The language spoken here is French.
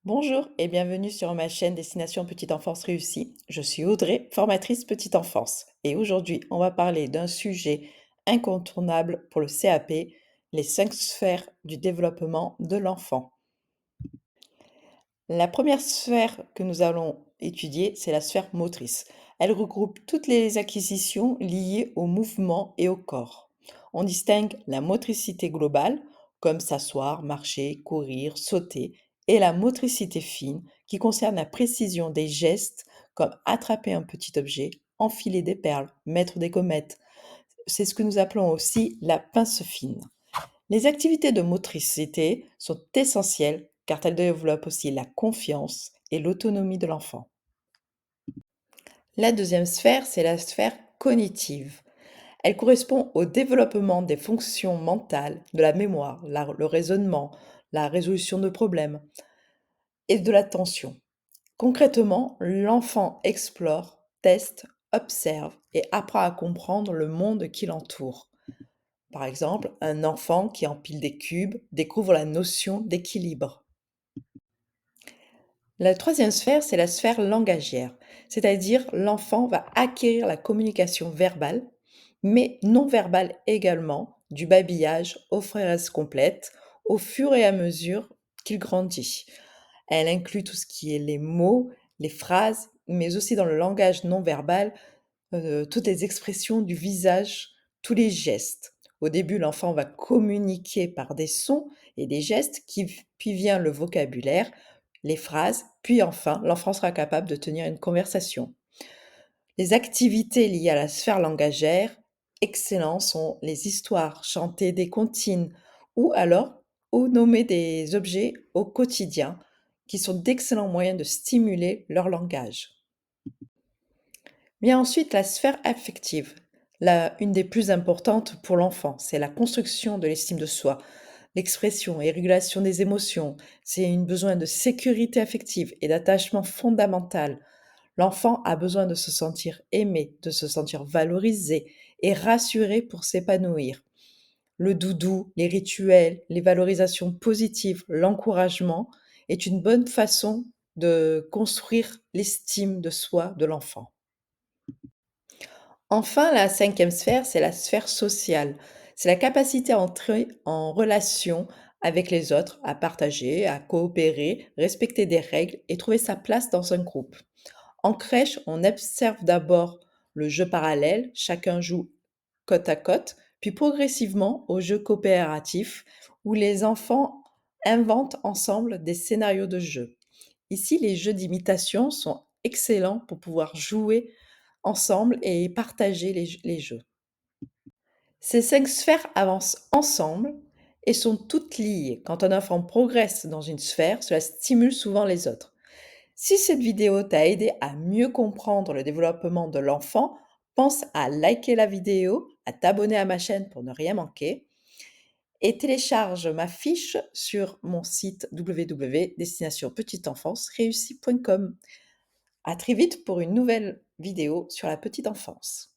Bonjour et bienvenue sur ma chaîne Destination Petite Enfance Réussie. Je suis Audrey, formatrice petite enfance. Et aujourd'hui, on va parler d'un sujet incontournable pour le CAP, les 5 sphères du développement de l'enfant. La première sphère que nous allons étudier, c'est la sphère motrice. Elle regroupe toutes les acquisitions liées au mouvement et au corps. On distingue la motricité globale, comme s'asseoir, marcher, courir, sauter, et la motricité fine, qui concerne la précision des gestes, comme attraper un petit objet, enfiler des perles, mettre des gommettes. C'est ce que nous appelons aussi la pince fine. Les activités de motricité sont essentielles car elles développent aussi la confiance et l'autonomie de l'enfant. La deuxième sphère, c'est la sphère cognitive. Elle correspond au développement des fonctions mentales, de la mémoire, le raisonnement, la résolution de problèmes et de l'attention. Concrètement, l'enfant explore, teste, observe et apprend à comprendre le monde qui l'entoure. Par exemple, un enfant qui empile des cubes découvre la notion d'équilibre. La troisième sphère, c'est la sphère langagière, c'est-à-dire l'enfant va acquérir la communication verbale, mais non verbale également, du babillage aux phrases complètes, au fur et à mesure qu'il grandit. Elle inclut tout ce qui est les mots, les phrases, mais aussi dans le langage non verbal, toutes les expressions du visage, tous les gestes. Au début, l'enfant va communiquer par des sons et des gestes, puis vient le vocabulaire, les phrases, puis enfin, l'enfant sera capable de tenir une conversation. Les activités liées à la sphère langagère, excellentes, sont les histoires, chanter des comptines, ou nommer des objets au quotidien, qui sont d'excellents moyens de stimuler leur langage. Vient ensuite la sphère affective, une des plus importantes pour l'enfant. C'est la construction de l'estime de soi, l'expression et régulation des émotions. C'est un besoin de sécurité affective et d'attachement fondamental. L'enfant a besoin de se sentir aimé, de se sentir valorisé et rassuré pour s'épanouir. Le doudou, les rituels, les valorisations positives, l'encouragement est une bonne façon de construire l'estime de soi de l'enfant. Enfin, la cinquième sphère, c'est la sphère sociale. C'est la capacité à entrer en relation avec les autres, à partager, à coopérer, respecter des règles et trouver sa place dans un groupe. En crèche, on observe d'abord le jeu parallèle, chacun joue côte à côte, puis progressivement au jeu coopératif, où les enfants inventent ensemble des scénarios de jeu. Ici, les jeux d'imitation sont excellents pour pouvoir jouer ensemble et partager les jeux. Ces 5 sphères avancent ensemble et sont toutes liées. Quand un enfant progresse dans une sphère, cela stimule souvent les autres. Si cette vidéo t'a aidé à mieux comprendre le développement de l'enfant, pense à liker la vidéo, à t'abonner à ma chaîne pour ne rien manquer et télécharge ma fiche sur mon site www.destinationpetiteenfanceréussie.com. À très vite pour une nouvelle vidéo sur la petite enfance.